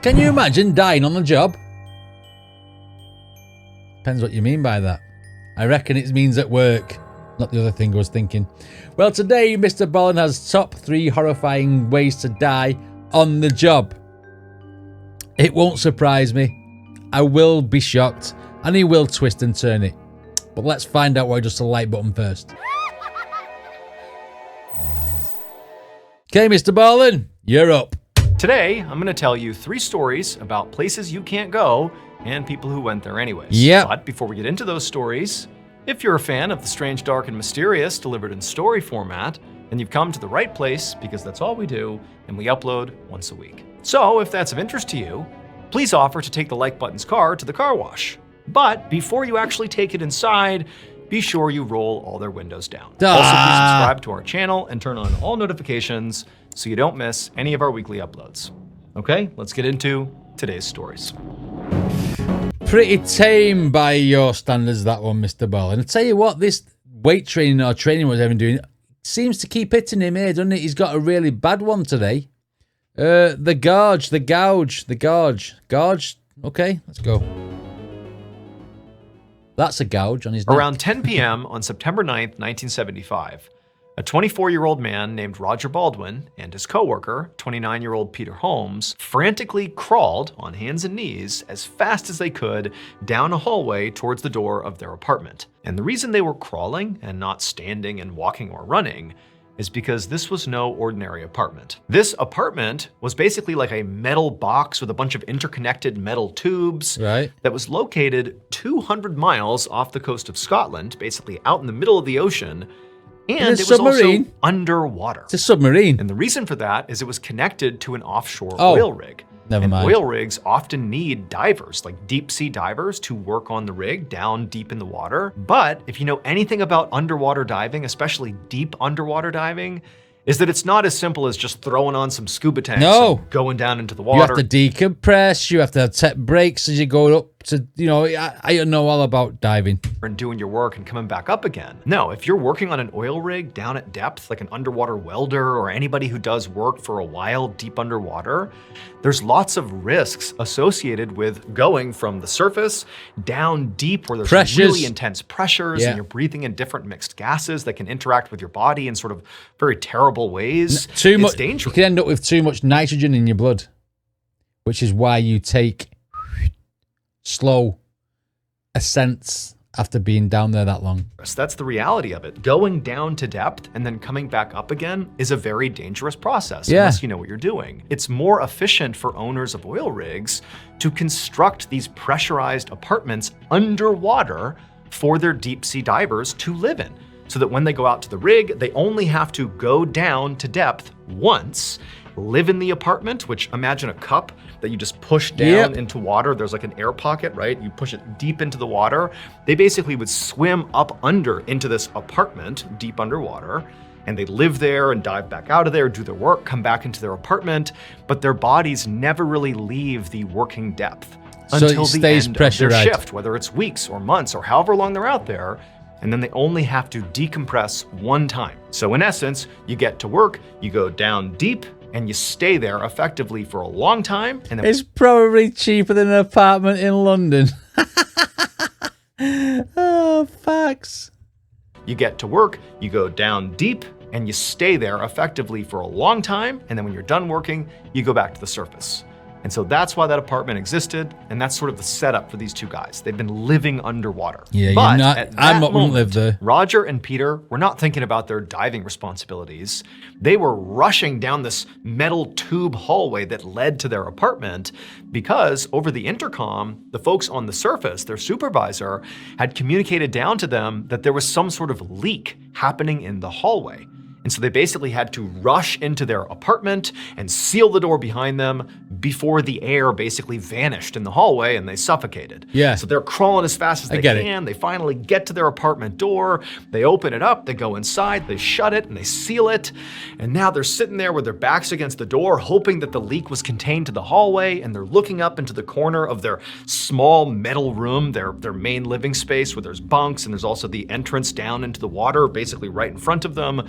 Can you imagine dying on the job? Depends what you mean by that. I reckon it means at work, not the other thing I was thinking. Well, today Mr. Ballens has top 3 horrifying ways to die on the job. It won't surprise me. I will be shocked, and he will twist and turn it. But let's find out why he does the like button first. Okay, Mr. Ballens, you're up. Today, I'm going to tell you 3 stories about places you can't go and people who went there anyways. Yeah. But before we get into those stories, if you're a fan of the strange, dark, and mysterious delivered in story format, then you've come to the right place because that's all we do, and we upload once a week. So if that's of interest to you, please offer to take the like button's car to the car wash. But before you actually take it inside, be sure you roll all their windows down. Also, please subscribe to our channel and turn on all notifications so you don't miss any of our weekly uploads. Okay, let's get into today's stories. Pretty tame by your standards, that one, Mr. Ballens. I tell you what, this weight training or training was even doing seems to keep hitting him here, doesn't it? He's got a really bad one today. The gouge. Okay, let's go. That's a gouge on his neck. Around 10 p.m. on September 9th, 1975, a 24-year-old man named Roger Baldwin and his coworker, 29-year-old Peter Holmes, frantically crawled on hands and knees as fast as they could down a hallway towards the door of their apartment. And the reason they were crawling and not standing and walking or running is because this was no ordinary apartment. This apartment was basically like a metal box with a bunch of interconnected metal tubes that was located 200 miles off the coast of Scotland, basically out in the middle of the ocean. And it was also underwater. It's a submarine. And the reason for that is it was connected to an offshore oil rig. Never mind. Oil rigs often need divers, like deep sea divers, to work on the rig down deep in the water. But if you know anything about underwater diving, especially deep underwater diving, is that it's not as simple as just throwing on some scuba tanks and going down into the water. You have to decompress, you have to take breaks as you go up to, I know all about diving. And doing your work and coming back up again. No, if you're working on an oil rig down at depth, like an underwater welder or anybody who does work for a while deep underwater, there's lots of risks associated with going from the surface down deep where there's really intense pressures and you're breathing in different mixed gases that can interact with your body in sort of very terrible ways. It's dangerous. You can end up with too much nitrogen in your blood, which is why you take slow ascents after being down there that long. That's the reality of it. Going down to depth and then coming back up again is a very dangerous process unless you know what you're doing. It's more efficient for owners of oil rigs to construct these pressurized apartments underwater for their deep sea divers to live in, so that when they go out to the rig, they only have to go down to depth once, live in the apartment, which imagine a cup that you just push down into water. There's like an air pocket, right? You push it deep into the water. They basically would swim up under into this apartment deep underwater, and they live there and dive back out of there, do their work, come back into their apartment, but their bodies never really leave the working depth until the end of their shift, whether it's weeks or months or however long they're out there. And then they only have to decompress one time. So in essence, you get to work, you go down deep, and you stay there effectively for a long time. And then it's probably cheaper than an apartment in London. Oh, facts. You get to work, you go down deep, and you stay there effectively for a long time. And then when you're done working, you go back to the surface. And so that's why that apartment existed, and that's sort of the setup for these two guys. They've been living underwater. Yeah, but I wouldn't live there. Roger and Peter were not thinking about their diving responsibilities. They were rushing down this metal tube hallway that led to their apartment because over the intercom, the folks on the surface, their supervisor, had communicated down to them that there was some sort of leak happening in the hallway. And so they basically had to rush into their apartment and seal the door behind them before the air basically vanished in the hallway and they suffocated. Yeah. So they're crawling as fast as they can. They finally get to their apartment door. They open it up, they go inside, they shut it and they seal it. And now they're sitting there with their backs against the door, hoping that the leak was contained to the hallway. And they're looking up into the corner of their small metal room, their main living space where there's bunks and there's also the entrance down into the water, basically right in front of them.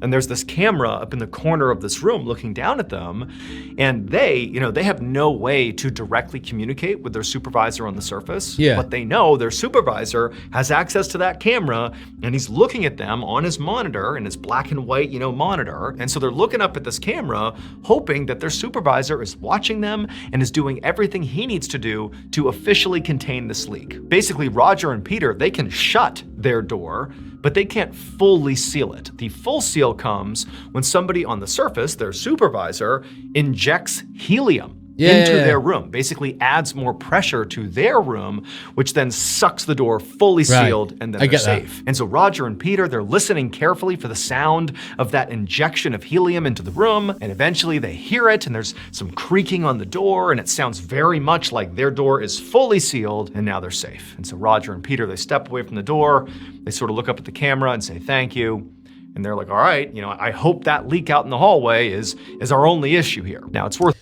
And there's this camera up in the corner of this room looking down at them. And they have no way to directly communicate with their supervisor on the surface. Yeah. But they know their supervisor has access to that camera, and he's looking at them on his monitor, in his black and white, monitor. And so they're looking up at this camera, hoping that their supervisor is watching them and is doing everything he needs to do to officially contain this leak. Basically, Roger and Peter, they can shut their door, but they can't fully seal it. The full seal comes when somebody on the surface, their supervisor, injects helium into their room, basically adds more pressure to their room, which then sucks the door fully sealed, and then they're safe. And so Roger and Peter, they're listening carefully for the sound of that injection of helium into the room, and eventually they hear it, and there's some creaking on the door, and it sounds very much like their door is fully sealed, and now they're safe. And so Roger and Peter, they step away from the door, they sort of look up at the camera and say thank you. And they're like, all right, I hope that leak out in the hallway is our only issue here. Now it's worth.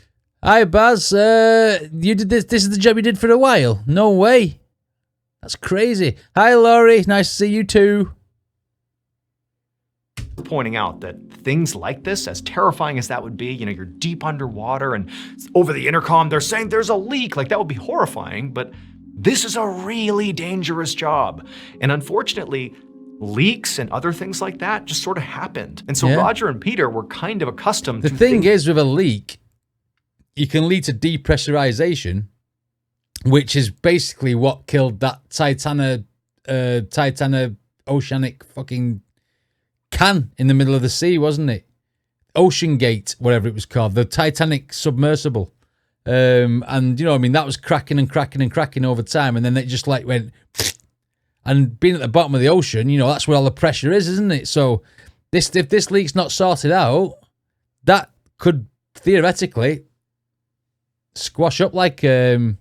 Hi, Baz. You did this. This is the job you did for a while. No way. That's crazy. Hi, Laurie. Nice to see you too. Pointing out that things like this, as terrifying as that would be, you're deep underwater and over the intercom, they're saying there's a leak. Like, that would be horrifying, but this is a really dangerous job. And unfortunately, leaks and other things like that just sort of happened. And so Roger and Peter were kind of accustomed to. The thing is, with a leak, you can lead to depressurization, which is basically what killed that Titanic oceanic fucking can in the middle of the sea, wasn't it? Ocean Gate, whatever it was called, the Titanic submersible. And that was cracking and cracking and cracking over time, and then it just like went. And being at the bottom of the ocean, that's where all the pressure is, isn't it? So if this leak's not sorted out, that could theoretically squash up like the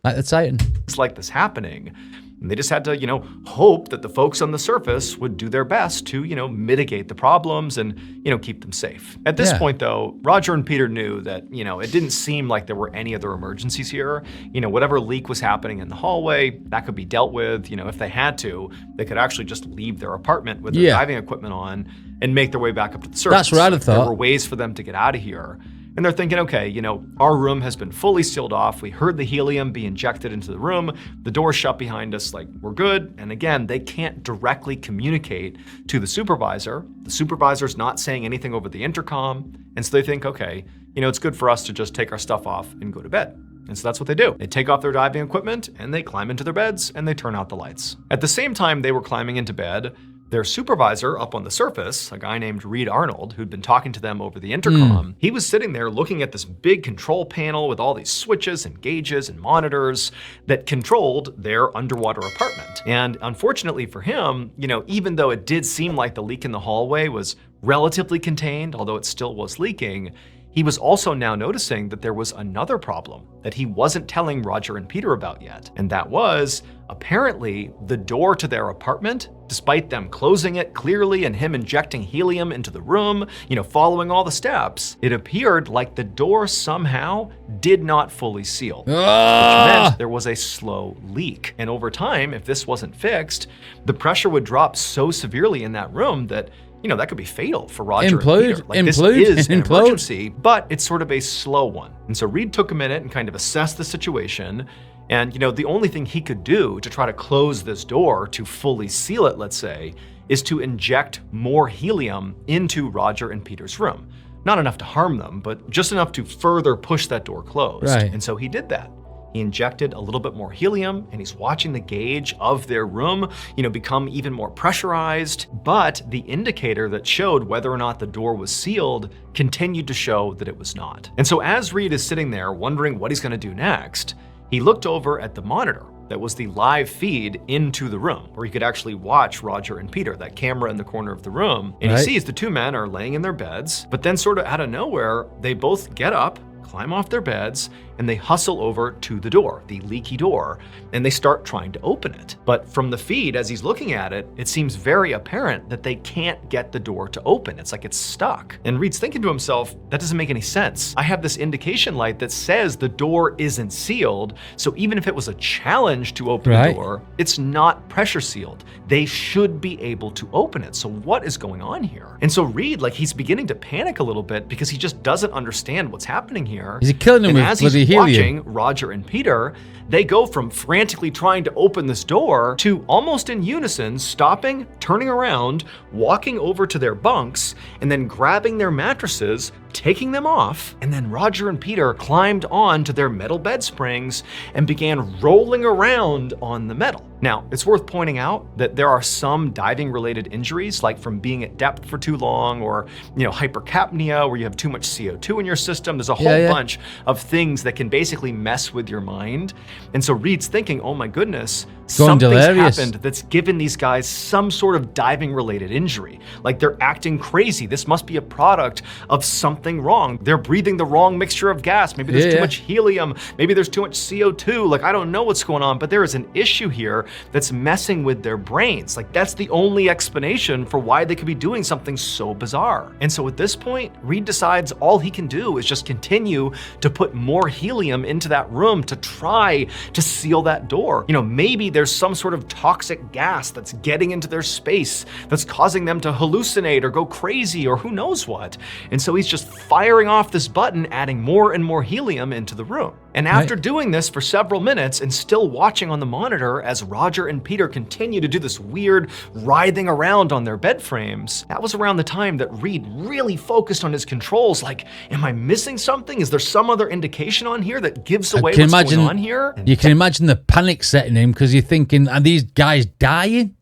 Titan. It's like this happening. And they just had to, hope that the folks on the surface would do their best to, mitigate the problems and, keep them safe. At this point, though, Roger and Peter knew that, it didn't seem like there were any other emergencies here. Whatever leak was happening in the hallway, that could be dealt with. If they had to, they could actually just leave their apartment with their diving equipment on and make their way back up to the surface. That's what I'd have thought. There were ways for them to get out of here. And they're thinking, okay, our room has been fully sealed off. We heard the helium be injected into the room. The door's shut behind us, like, we're good. And again, they can't directly communicate to the supervisor. The supervisor's not saying anything over the intercom. And so they think, okay, it's good for us to just take our stuff off and go to bed. And so that's what they do. They take off their diving equipment and they climb into their beds and they turn out the lights. At the same time they were climbing into bed, their supervisor up on the surface, a guy named Reed Arnold, who'd been talking to them over the intercom, he was sitting there looking at this big control panel with all these switches and gauges and monitors that controlled their underwater apartment. And unfortunately for him, even though it did seem like the leak in the hallway was relatively contained, although it still was leaking, he was also now noticing that there was another problem that he wasn't telling Roger and Peter about yet. And that was, apparently, the door to their apartment, despite them closing it clearly and him injecting helium into the room, following all the steps, it appeared like the door somehow did not fully seal, which meant there was a slow leak. And over time, if this wasn't fixed, the pressure would drop so severely in that room that that could be fatal for Roger and Peter. Like, this is an emergency, but it's sort of a slow one. And so Reed took a minute and kind of assessed the situation. And, the only thing he could do to try to close this door, to fully seal it, let's say, is to inject more helium into Roger and Peter's room. Not enough to harm them, but just enough to further push that door closed. Right. And so he did that. He injected a little bit more helium, and he's watching the gauge of their room, become even more pressurized. But the indicator that showed whether or not the door was sealed continued to show that it was not. And so as Reed is sitting there wondering what he's going to do next, he looked over at the monitor that was the live feed into the room, where he could actually watch Roger and Peter, that camera in the corner of the room. And he sees the two men are laying in their beds, but then sort of out of nowhere, they both get up, climb off their beds, and they hustle over to the door, the leaky door, and they start trying to open it. But from the feed, as he's looking at it, it seems very apparent that they can't get the door to open. It's like it's stuck. And Reed's thinking to himself, that doesn't make any sense. I have this indication light that says the door isn't sealed, so even if it was a challenge to open the door, it's not pressure sealed. They should be able to open it. So what is going on here? And so Reed, like, he's beginning to panic a little bit because he just doesn't understand what's happening here. Is he killing him with bloody helium? As he's watching Roger and Peter, they go from frantically trying to open this door to almost in unison stopping, turning around, walking over to their bunks, and then grabbing their mattresses, taking them off, and then Roger and Peter climbed on to their metal bed springs and began rolling around on the metal. Now, it's worth pointing out that there are some diving-related injuries, like from being at depth for too long, or hypercapnia, where you have too much CO2 in your system. There's a whole bunch of things that can basically mess with your mind. And so Reed's thinking, oh my goodness, something's happened that's given these guys some sort of diving-related injury. Like, they're acting crazy. This must be a product of something wrong. They're breathing the wrong mixture of gas. Maybe there's too much helium. Maybe there's too much CO2. Like, I don't know what's going on, but there is an issue here that's messing with their brains. Like, that's the only explanation for why they could be doing something so bizarre. And so at this point, Reed decides all he can do is just continue to put more helium into that room to try to seal that door. Maybe there's some sort of toxic gas that's getting into their space that's causing them to hallucinate or go crazy or who knows what. And so he's just firing off this button, adding more and more helium into the room. And after doing this for several minutes and still watching on the monitor as Roger and Peter continue to do this weird writhing around on their bed frames, that was around the time that Reed really focused on his controls. Like, am I missing something? Is there some other indication on here that gives away what's going on here? You can imagine the panic setting in because you're thinking, are these guys dying?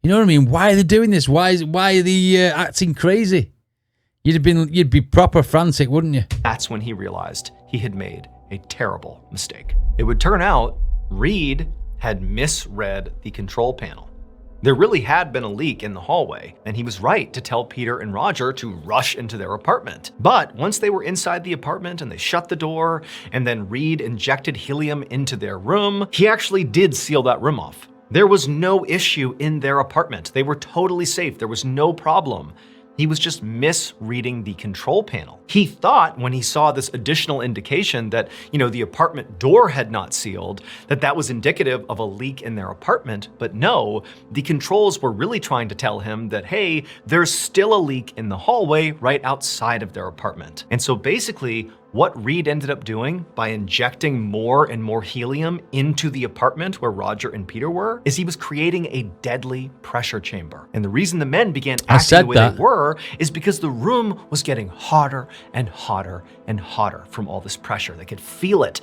You know what I mean? Why are they doing this? Why are they acting crazy? You'd be proper frantic, wouldn't you? That's when he realized he had made a terrible mistake. It would turn out Reed had misread the control panel. There really had been a leak in the hallway, and he was right to tell Peter and Roger to rush into their apartment. But once they were inside the apartment and they shut the door, and then Reed injected helium into their room, he actually did seal that room off. There was no issue in their apartment. They were totally safe. There was no problem. He was just misreading the control panel. He thought when he saw this additional indication that, the apartment door had not sealed, that was indicative of a leak in their apartment. But no, the controls were really trying to tell him that, hey, there's still a leak in the hallway right outside of their apartment. And so basically, what Reed ended up doing by injecting more and more helium into the apartment where Roger and Peter were is he was creating a deadly pressure chamber. And the reason the men began acting the way they were is because the room was getting hotter and hotter and hotter from all this pressure. They could feel it,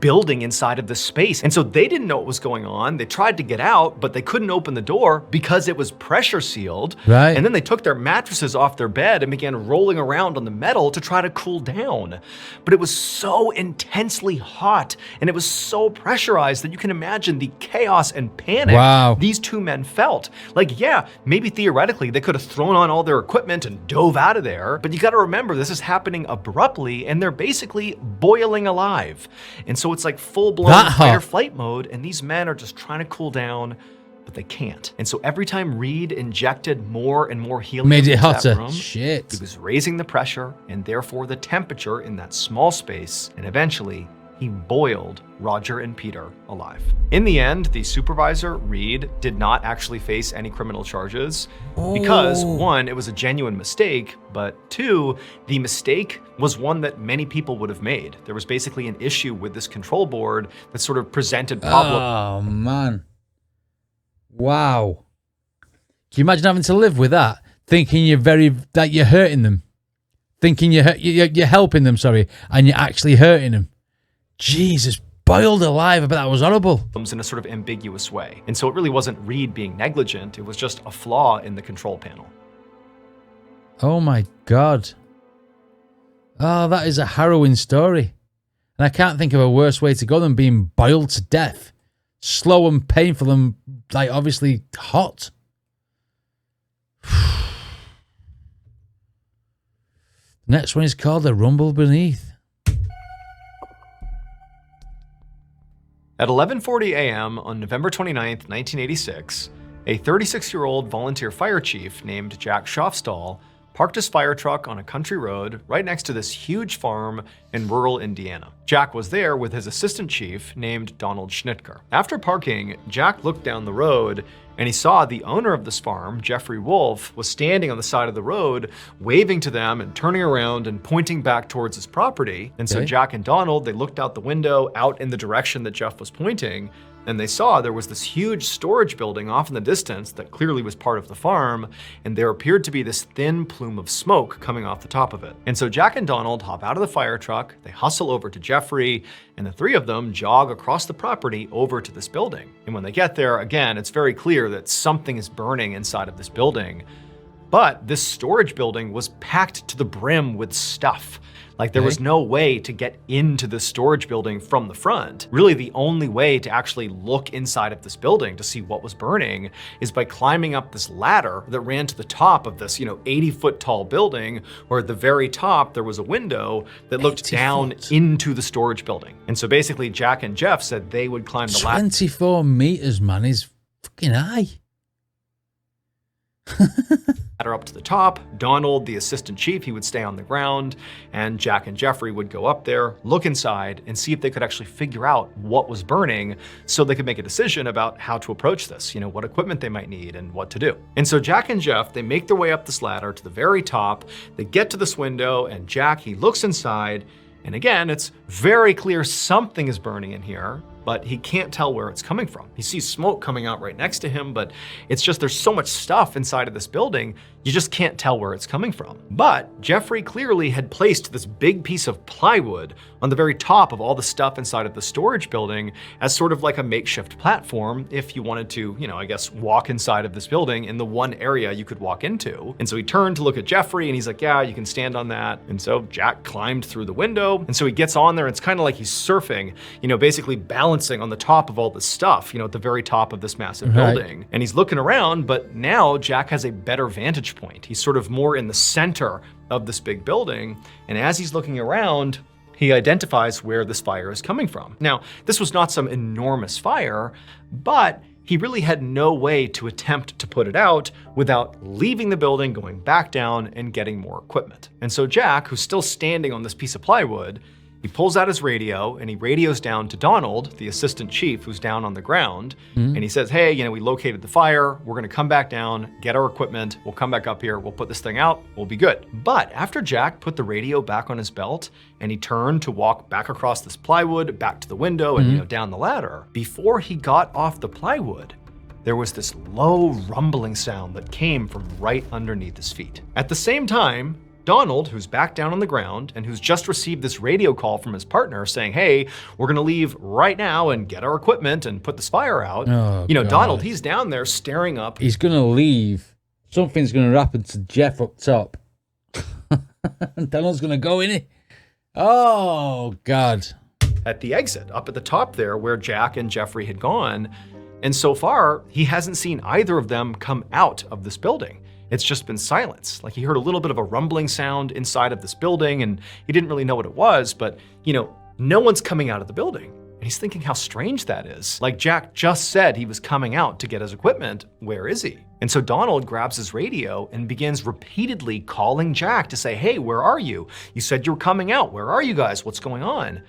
building inside of this space. And so they didn't know what was going on. They tried to get out, but they couldn't open the door because it was pressure sealed. Right. And then they took their mattresses off their bed and began rolling around on the metal to try to cool down. But it was so intensely hot and it was so pressurized that you can imagine the chaos and panic these two men felt. Like, yeah, maybe theoretically they could have thrown on all their equipment and dove out of there, but you got to remember this is happening abruptly and they're basically boiling alive. And so it's like full-blown fight or flight mode, and these men are just trying to cool down, but they can't. And so every time Reed injected more and more helium made it into hotter. that room, he was raising the pressure and therefore the temperature in that small space, and eventually he boiled Roger and Peter alive. In the end, the supervisor, Reed, did not actually face any criminal charges because, one, it was a genuine mistake, but two, the mistake was one that many people would have made. There was basically an issue with this control board that sort of presented problems. Oh, man. Wow. Can you imagine having to live with that? Thinking that you're hurting them. Thinking you're helping them, and you're actually hurting them. Jesus, boiled alive. I bet that was horrible. In a sort of ambiguous way. And so it really wasn't Reed being negligent. It was just a flaw in the control panel. Oh my God. Oh, that is a harrowing story. And I can't think of a worse way to go than being boiled to death. Slow and painful and, obviously hot. Next one is called The Rumble Beneath. At 11:40 a.m. on November 29, 1986, a 36-year-old volunteer fire chief named Jack Schofstall parked his fire truck on a country road right next to this huge farm in rural Indiana. Jack was there with his assistant chief named Donald Schnitker. After parking, Jack looked down the road and he saw the owner of this farm, Jeffrey Wolf, was standing on the side of the road, waving to them and turning around and pointing back towards his property. And so Jack and Donald, they looked out the window out in the direction that Jeff was pointing, and they saw there was this huge storage building off in the distance that clearly was part of the farm, and there appeared to be this thin plume of smoke coming off the top of it. And so Jack and Donald hop out of the fire truck, they hustle over to Jeffrey, and the three of them jog across the property over to this building. And when they get there, again, it's very clear that something is burning inside of this building. But this storage building was packed to the brim with stuff. Like there was no way to get into the storage building from the front. Really, the only way to actually look inside of this building to see what was burning is by climbing up this ladder that ran to the top of this, 80-foot tall building, where at the very top there was a window that looked down into the storage building. And so basically Jack and Jeff said they would climb the ladder. 24 meters, man, is fucking high. Up to the top. Donald, the assistant chief, he would stay on the ground, and Jack and Jeffrey would go up there, look inside, and see if they could actually figure out what was burning so they could make a decision about how to approach this, what equipment they might need and what to do. And so Jack and Jeff, they make their way up this ladder to the very top. They get to this window, and Jack, he looks inside, and again, it's very clear something is burning in here, but he can't tell where it's coming from. He sees smoke coming out right next to him, but it's just there's so much stuff inside of this building, you just can't tell where it's coming from. But Jeffrey clearly had placed this big piece of plywood on the very top of all the stuff inside of the storage building as sort of like a makeshift platform if you wanted to, I guess, walk inside of this building in the one area you could walk into. And so he turned to look at Jeffrey and he's like, yeah, you can stand on that. And so Jack climbed through the window. And so he gets on there and it's kind of like he's surfing, basically balancing on the top of all this stuff, at the very top of this massive building. And he's looking around, but now Jack has a better vantage point. He's sort of more in the center of this big building. And as he's looking around, he identifies where this fire is coming from. Now, this was not some enormous fire, but he really had no way to attempt to put it out without leaving the building, going back down, and getting more equipment. And so Jack, who's still standing on this piece of plywood, he pulls out his radio and he radios down to Donald, the assistant chief, who's down on the ground. And he says, hey, we located the fire. We're gonna come back down, get our equipment. We'll come back up here. We'll put this thing out. We'll be good. But after Jack put the radio back on his belt and he turned to walk back across this plywood, back to the window and down the ladder, before he got off the plywood, there was this low rumbling sound that came from right underneath his feet. At the same time, Donald, who's back down on the ground and who's just received this radio call from his partner saying, hey, we're gonna leave right now and get our equipment and put this fire out. Donald, he's down there staring up. He's gonna leave. Something's gonna happen to Jeff up top. And Donald's gonna go in it. Oh, God. At the exit, up at the top there where Jack and Jeffrey had gone. And so far, he hasn't seen either of them come out of this building. It's just been silence. Like he heard a little bit of a rumbling sound inside of this building and he didn't really know what it was, but no one's coming out of the building. And he's thinking how strange that is. Like Jack just said he was coming out to get his equipment. Where is he? And so Donald grabs his radio and begins repeatedly calling Jack to say, hey, where are you? You said you were coming out. Where are you guys? What's going on?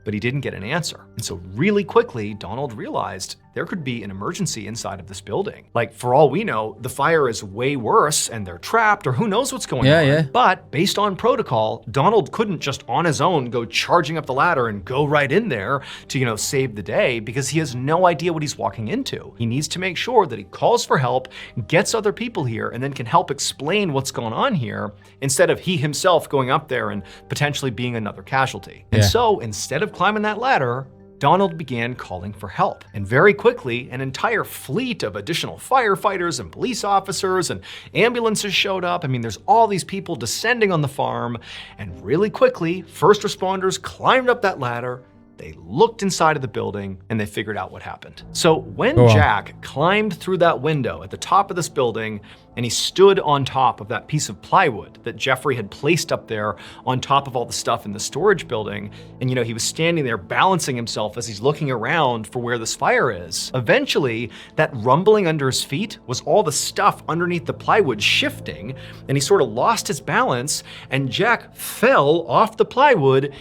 But he didn't get an answer. And so really quickly, Donald realized there could be an emergency inside of this building. Like for all we know, the fire is way worse and they're trapped or who knows what's going on. Yeah. But based on protocol, Donald couldn't just on his own go charging up the ladder and go right in there to, save the day because he has no idea what he's walking into. He needs to make sure that he calls for help, gets other people here, and then can help explain what's going on here instead of he himself going up there and potentially being another casualty. And so instead of climbing that ladder, Donald began calling for help. And very quickly, an entire fleet of additional firefighters and police officers and ambulances showed up. There's all these people descending on the farm. And really quickly, first responders climbed up that ladder, They looked inside of the building and they figured out what happened. So when Jack climbed through that window at the top of this building and he stood on top of that piece of plywood that Jeffrey had placed up there on top of all the stuff in the storage building, and he was standing there balancing himself as he's looking around for where this fire is. Eventually, that rumbling under his feet was all the stuff underneath the plywood shifting, and he sort of lost his balance, and Jack fell off the plywood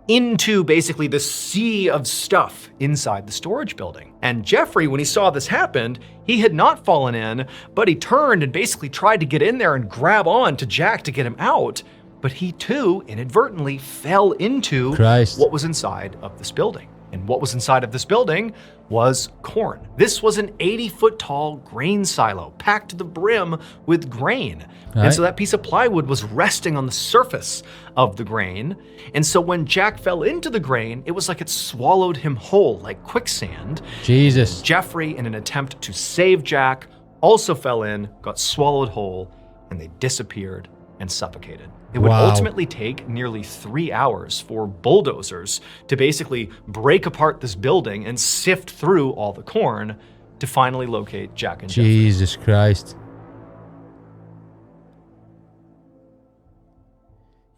into basically the sea of stuff inside the storage building. And Jeffrey, when he saw this happen, he had not fallen in, but he turned and basically tried to get in there and grab on to Jack to get him out. But he too inadvertently fell into what was inside of this building. And what was inside of this building was corn. This was an 80-foot tall grain silo packed to the brim with grain. And so that piece of plywood was resting on the surface of the grain. And so when Jack fell into the grain, it was like it swallowed him whole, like quicksand. Jesus. Jeffrey, in an attempt to save Jack, also fell in, got swallowed whole, and they disappeared and suffocated. It would ultimately take nearly 3 hours for bulldozers to basically break apart this building and sift through all the corn to finally locate Jack and Jeffrey. Jesus Christ.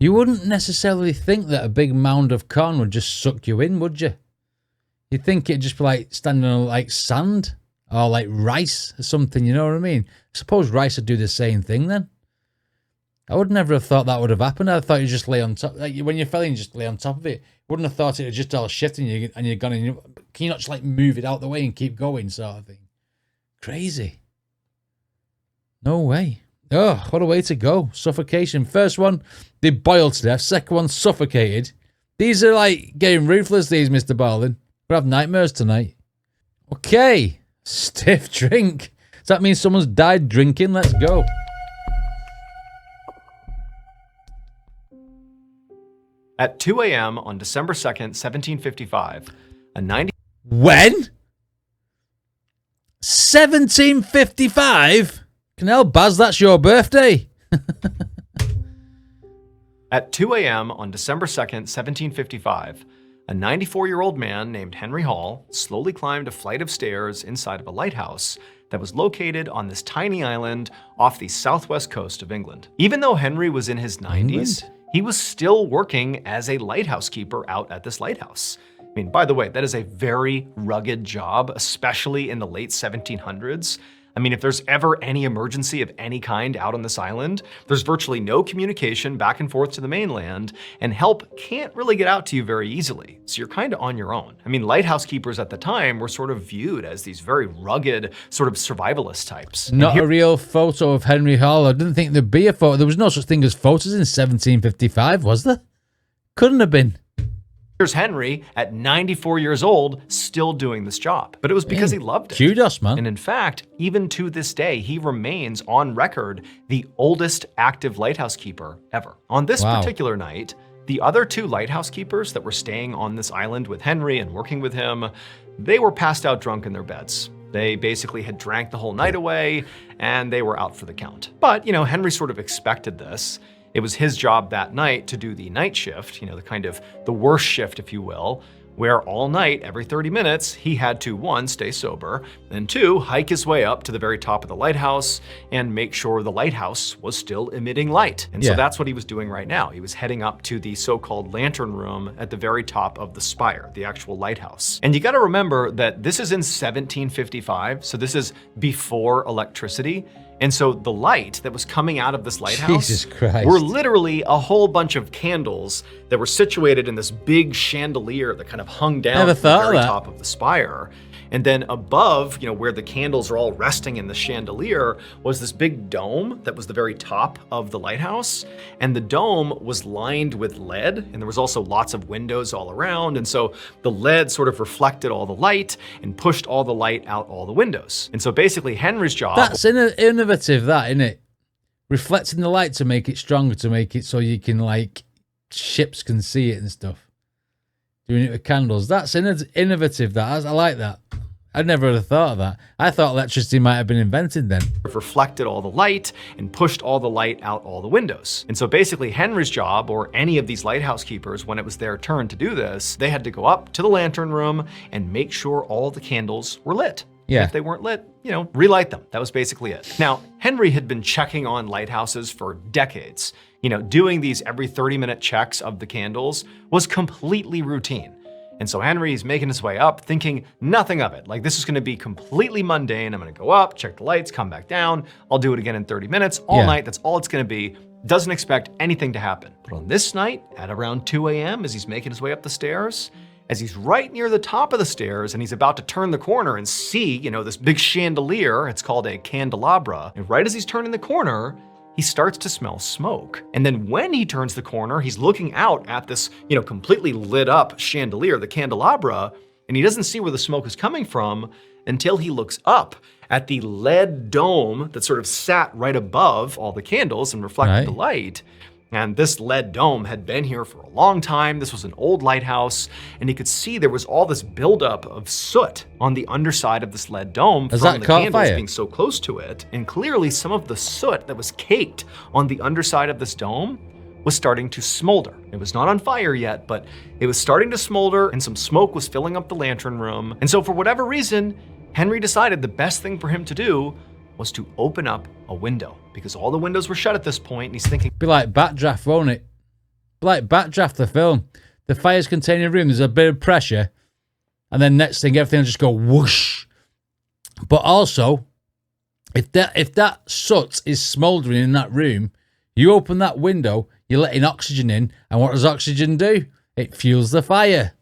You wouldn't necessarily think that a big mound of corn would just suck you in, would you? You'd think it'd just be like standing on like sand or like rice or something, you know what I mean? I suppose rice would do the same thing then. I would never have thought that would have happened. I thought you just lay on top. Like when you're fell in, you just lay on top of it. Wouldn't have thought it would just all shift and you're gone. And can you not just like move it out the way and keep going, sort of thing? Crazy. No way. Oh, what a way to go. Suffocation. First one, they boiled to death. Second one, suffocated. These are like getting ruthless, these, Mr. Ballin. We'll have nightmares tonight. Okay. Stiff drink. Does that mean someone's died drinking? Let's go. At 2 a.m. on December 2nd, 1755, a 90... When? 1755? Can hell, Baz, that's your birthday. At 2 a.m. on December 2nd, 1755, a 94-year-old man named Henry Hall slowly climbed a flight of stairs inside of a lighthouse that was located on this tiny island off the southwest coast of England. Even though Henry was in his 90s, he was still working as a lighthouse keeper out at this lighthouse. I mean, by the way, that is a very rugged job, especially in the late 1700s. I mean, if there's ever any emergency of any kind out on this island, there's virtually no communication back and forth to the mainland, and help can't really get out to you very easily. So you're kind of on your own. I mean, lighthouse keepers at the time were sort of viewed as these very rugged, sort of survivalist types. Not a real photo of Henry Hall. I didn't think there'd be a photo. There was no such thing as photos in 1755, was there? Couldn't have been. Here's Henry at 94 years old, still doing this job. But it was because he loved it. Kudos, man. And in fact, even to this day, he remains on record the oldest active lighthouse keeper ever. On this particular night, the other two lighthouse keepers that were staying on this island with Henry and working with him, they were passed out drunk in their beds. They basically had drank the whole night away, and they were out for the count. But, Henry sort of expected this. It was his job that night to do the night shift, the kind of the worst shift, if you will, where all night, every 30 minutes, he had to, 1, stay sober, and 2, hike his way up to the very top of the lighthouse and make sure the lighthouse was still emitting light. And so that's what he was doing right now. He was heading up to the so-called lantern room at the very top of the spire, the actual lighthouse. And you gotta remember that this is in 1755, so this is before electricity. And so the light that was coming out of this lighthouse were literally a whole bunch of candles that were situated in this big chandelier that kind of hung down from the very top of the spire. And then above, where the candles are all resting in the chandelier, was this big dome that was the very top of the lighthouse. And the dome was lined with lead, and there was also lots of windows all around. And so the lead sort of reflected all the light and pushed all the light out all the windows. And so basically Henry's job... That's innovative, that, isn't it? Reflecting the light to make it stronger, to make it so you can, like, ships can see it and stuff. Doing it with candles. That's innovative, that. I like that. I never would have thought of that. I thought electricity might have been invented then. Reflected all the light and pushed all the light out all the windows. And so basically Henry's job, or any of these lighthouse keepers, when it was their turn to do this, they had to go up to the lantern room and make sure all the candles were lit. Yeah. If they weren't lit, relight them. That was basically it. Now, Henry had been checking on lighthouses for decades. Doing these every 30-minute checks of the candles was completely routine. And so Henry's making his way up, thinking nothing of it. Like, this is gonna be completely mundane. I'm gonna go up, check the lights, come back down. I'll do it again in 30 minutes, all night. That's all it's gonna be. Doesn't expect anything to happen. But on this night, at around 2 a.m., as he's making his way up the stairs, as he's right near the top of the stairs and he's about to turn the corner and see, this big chandelier, it's called a candelabra. And right as he's turning the corner, he starts to smell smoke. And then when he turns the corner, he's looking out at this, completely lit up chandelier, the candelabra, and he doesn't see where the smoke is coming from until he looks up at the lead dome that sort of sat right above all the candles and reflected the light. And this lead dome had been here for a long time. This was an old lighthouse, and he could see there was all this buildup of soot on the underside of this lead dome from the candles being so close to it. And clearly some of the soot that was caked on the underside of this dome was starting to smolder. It was not on fire yet, but it was starting to smolder, and some smoke was filling up the lantern room. And so for whatever reason, Henry decided the best thing for him to do was to open up a window, because all the windows were shut at this point, and he's thinking... Be like Backdraft, won't it? Be like Backdraft, the film. The fire's contained in a room, there's a bit of pressure, and then next thing, everything will just go whoosh. But also, if that soot is smouldering in that room, you open that window, you're letting oxygen in, and what does oxygen do? It fuels the fire.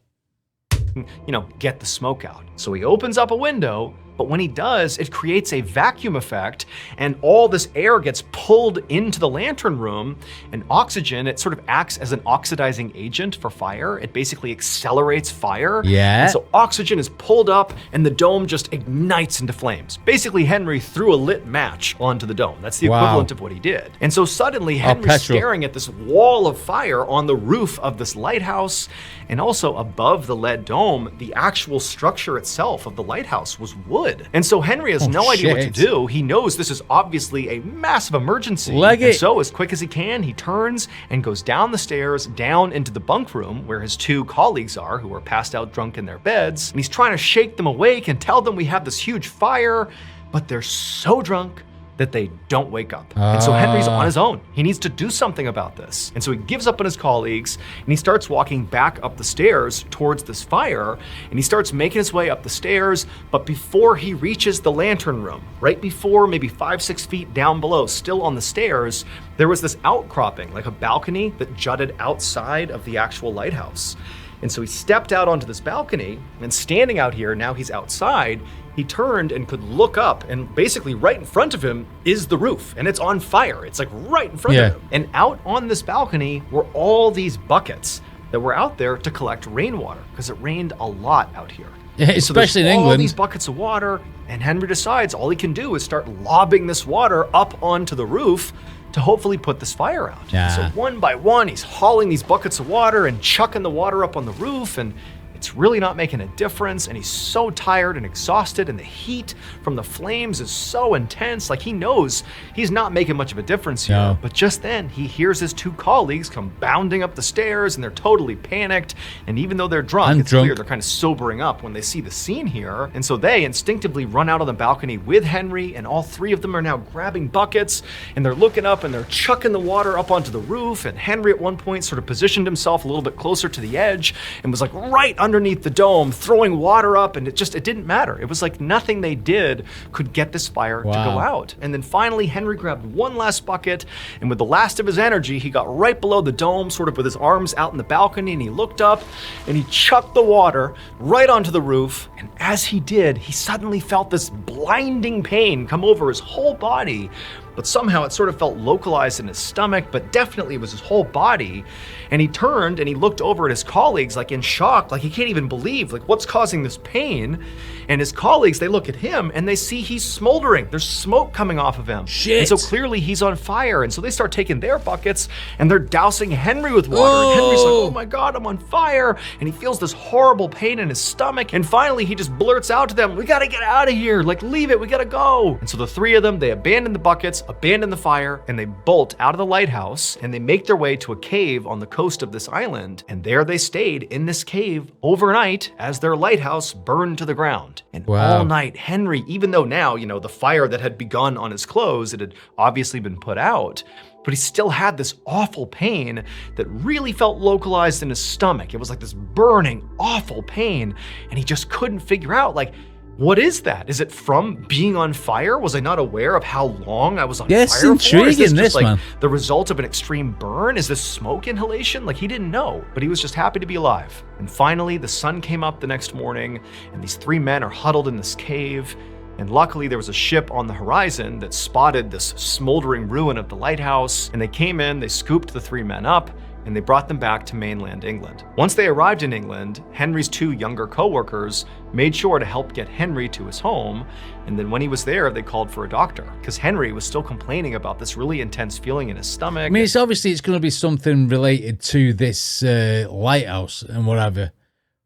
Get the smoke out. So he opens up a window, but when he does, it creates a vacuum effect, and all this air gets pulled into the lantern room, and oxygen, it sort of acts as an oxidizing agent for fire. It basically accelerates fire. Yeah. And so oxygen is pulled up, and the dome just ignites into flames. Basically, Henry threw a lit match onto the dome. That's the equivalent of what he did. And so suddenly, Henry's staring at this wall of fire on the roof of this lighthouse, and also above the lead dome, the actual structure itself of the lighthouse was wood. And so Henry has no idea what to do. He knows this is obviously a massive emergency. And so as quick as he can, he turns and goes down the stairs, down into the bunk room where his two colleagues are, who are passed out drunk in their beds. And he's trying to shake them awake and tell them we have this huge fire, but they're so drunk that they don't wake up. And so Henry's on his own. He needs to do something about this. And so he gives up on his colleagues, and he starts walking back up the stairs towards this fire, and he starts making his way up the stairs, but before he reaches the lantern room, right before, maybe 5-6 feet down below, still on the stairs, there was this outcropping, like a balcony that jutted outside of the actual lighthouse. And so he stepped out onto this balcony, and standing out here, now he's outside, he turned and could look up, and basically right in front of him is the roof, and it's on fire. It's like right in front of him. And out on this balcony were all these buckets that were out there to collect rainwater, because it rained a lot out here. Yeah, especially in England. All these buckets of water, and Henry decides all he can do is start lobbing this water up onto the roof to hopefully put this fire out. So one by one, he's hauling these buckets of water and chucking the water up on the roof, and it's really not making a difference, and he's so tired and exhausted, and the heat from the flames is so intense. Like, he knows he's not making much of a difference here. But just then, he hears his two colleagues come bounding up the stairs, and they're totally panicked. And even though they're drunk, clear they're kind of sobering up when they see the scene here. And so they instinctively run out on the balcony with Henry, and all three of them are now grabbing buckets, and they're looking up, and they're chucking the water up onto the roof. And Henry at one point sort of positioned himself a little bit closer to the edge and was like right underneath the dome, throwing water up, and it didn't matter. It was like nothing they did could get this fire to go out. And then finally, Henry grabbed one last bucket, and with the last of his energy, he got right below the dome, sort of with his arms out in the balcony, and he looked up, and he chucked the water right onto the roof. And as he did, he suddenly felt this blinding pain come over his whole body, but somehow it sort of felt localized in his stomach, but definitely it was his whole body. And he turned and he looked over at his colleagues like in shock, like he can't even believe, like what's causing this pain? And his colleagues, they look at him and they see he's smoldering. There's smoke coming off of him. Shit. And so clearly he's on fire. And so they start taking their buckets and they're dousing Henry with water. And Henry's like, oh my God, I'm on fire. And he feels this horrible pain in his stomach. And finally he just blurts out to them, we gotta get out of here. Like, leave it, we gotta go. And so the three of them, they abandon the buckets, abandon the fire, and they bolt out of the lighthouse and they make their way to a cave on the coast of this island. And there they stayed in this cave overnight as their lighthouse burned to the ground. And all night, Henry, even though now, the fire that had begun on his clothes, it had obviously been put out, but he still had this awful pain that really felt localized in his stomach. It was like this burning, awful pain, and he just couldn't figure out, like, what is that? Is it from being on fire? Was I not aware of how long I was on fire for? It's intriguing, is this just man. the result of an extreme burn? Is this smoke inhalation? Like, he didn't know, but he was just happy to be alive. And finally, the sun came up the next morning, and these three men are huddled in this cave. And luckily there was a ship on the horizon that spotted this smoldering ruin of the lighthouse, and they came in, they scooped the three men up, and they brought them back to mainland England. Once they arrived in England, Henry's two younger co-workers made sure to help get Henry to his home, and then when he was there, they called for a doctor, because Henry was still complaining about this really intense feeling in his stomach. I mean, it's going to be something related to this lighthouse and whatever,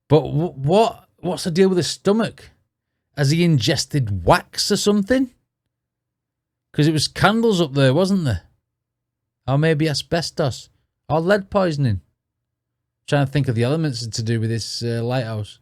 but what's the deal with his stomach? Has he ingested wax or something? Because it was candles up there, wasn't there? Or maybe asbestos. Or lead poisoning. Trying to think of the elements to do with this lighthouse.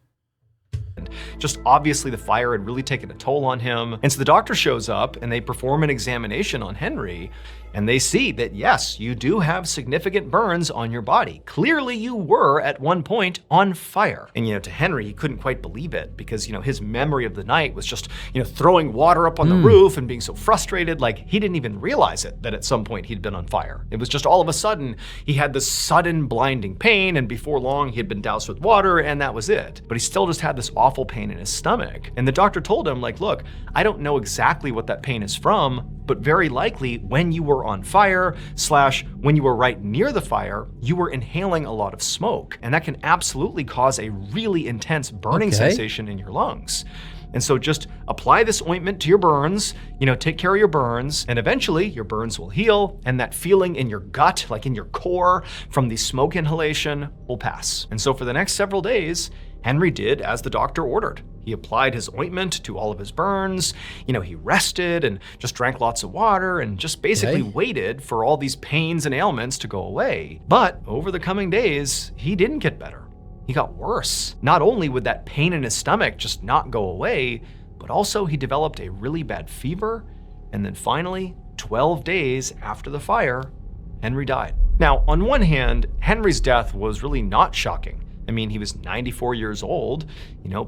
Just obviously the fire had really taken a toll on him. And so the doctor shows up and they perform an examination on Henry, and they see that yes, you do have significant burns on your body. Clearly you were at one point on fire. And to Henry, he couldn't quite believe it because his memory of the night was just throwing water up on the roof and being so frustrated, like he didn't even realize it, that at some point he'd been on fire. It was just all of a sudden he had this sudden blinding pain, and before long he had been doused with water, and that was it. But he still just had this awful pain in his stomach. And the doctor told him, like, look, I don't know exactly what that pain is from, but very likely when you were on fire / when you were right near the fire, you were inhaling a lot of smoke. And that can absolutely cause a really intense burning sensation in your lungs. And so just apply this ointment to your burns, take care of your burns, and eventually your burns will heal, and that feeling in your gut, like in your core from the smoke inhalation, will pass. And so for the next several days, Henry did as the doctor ordered. He applied his ointment to all of his burns, he rested and just drank lots of water and just basically waited for all these pains and ailments to go away. But over the coming days, he didn't get better. He got worse. Not only would that pain in his stomach just not go away, but also he developed a really bad fever. And then finally, 12 days after the fire, Henry died. Now, on one hand, Henry's death was really not shocking. I mean, he was 94 years old.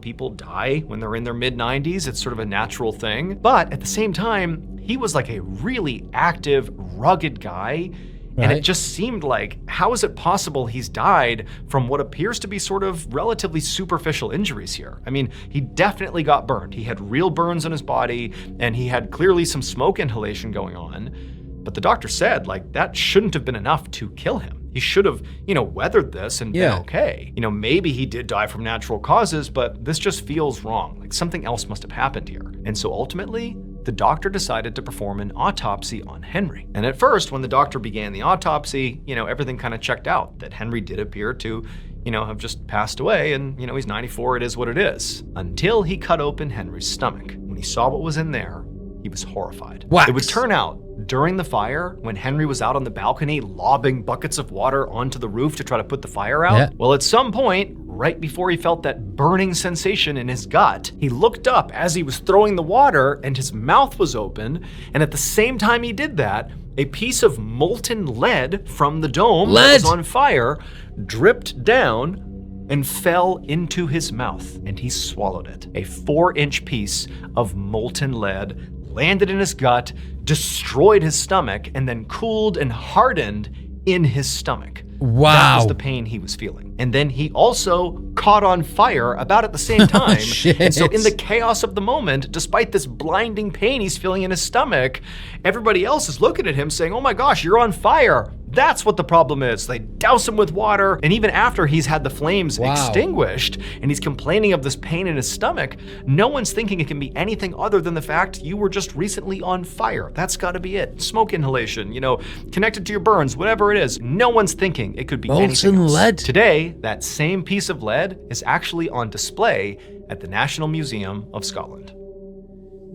People die when they're in their mid-90s. It's sort of a natural thing. But at the same time, he was like a really active, rugged guy. And it just seemed like, how is it possible he's died from what appears to be sort of relatively superficial injuries here? I mean, he definitely got burned. He had real burns on his body, and he had clearly some smoke inhalation going on. But the doctor said, like, that shouldn't have been enough to kill him. He should have, weathered this and been okay. Maybe he did die from natural causes, but this just feels wrong. Like something else must have happened here. And so ultimately, the doctor decided to perform an autopsy on Henry. And at first, when the doctor began the autopsy, everything kind of checked out, that Henry did appear to, have just passed away, and, he's 94, it is what it is. Until he cut open Henry's stomach. When he saw what was in there, he was horrified. Wax. It would turn out, during the fire, when Henry was out on the balcony lobbing buckets of water onto the roof to try to put the fire out, well, at some point, right before he felt that burning sensation in his gut, he looked up as he was throwing the water and his mouth was open, and at the same time he did that, a piece of molten lead from the dome that was on fire dripped down and fell into his mouth, and he swallowed it. A 4-inch piece of molten lead landed in his gut, destroyed his stomach, and then cooled and hardened in his stomach. Wow. That was the pain he was feeling. And then he also caught on fire about at the same time. Shit. And so in the chaos of the moment, despite this blinding pain he's feeling in his stomach, everybody else is looking at him saying, oh my gosh, you're on fire. That's what the problem is. They douse him with water. And even after he's had the flames extinguished and he's complaining of this pain in his stomach, no one's thinking it can be anything other than the fact you were just recently on fire. That's gotta be it. Smoke inhalation, you know, connected to your burns, whatever it is. No one's thinking it could be anything else. Lead. Today, that same piece of lead is actually on display at the National Museum of Scotland.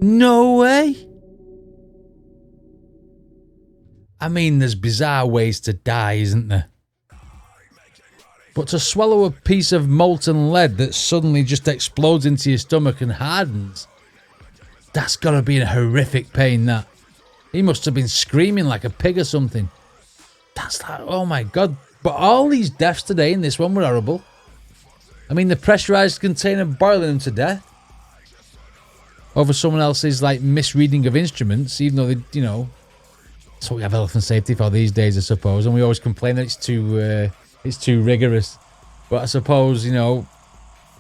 No way. I mean, there's bizarre ways to die, isn't there? But to swallow a piece of molten lead that suddenly just explodes into your stomach and hardens, that's gotta be a horrific pain, that. He must have been screaming like a pig or something. That's like, oh my God. But all these deaths today in this one were horrible. I mean, the pressurized container boiling them to death over someone else's, like, misreading of instruments, even though they, you know, that's what we have health and safety for these days, I suppose. And we always complain that it's too rigorous. But I suppose, you know,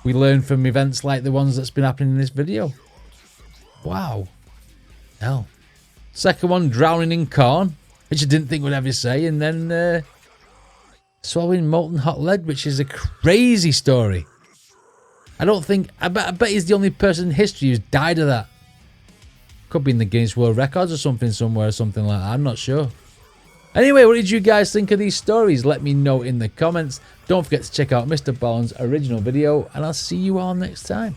we learn from events like the ones that's been happening in this video. Wow. Hell. Second one, drowning in corn, which I didn't think would ever say. And then swallowing molten hot lead, which is a crazy story. I bet he's the only person in history who's died of that. Could be in the Guinness World Records or something somewhere or something like that. I'm not sure. Anyway, what did you guys think of these stories? Let me know in the comments. Don't forget to check out Mr. Ballens' original video, and I'll see you all next time.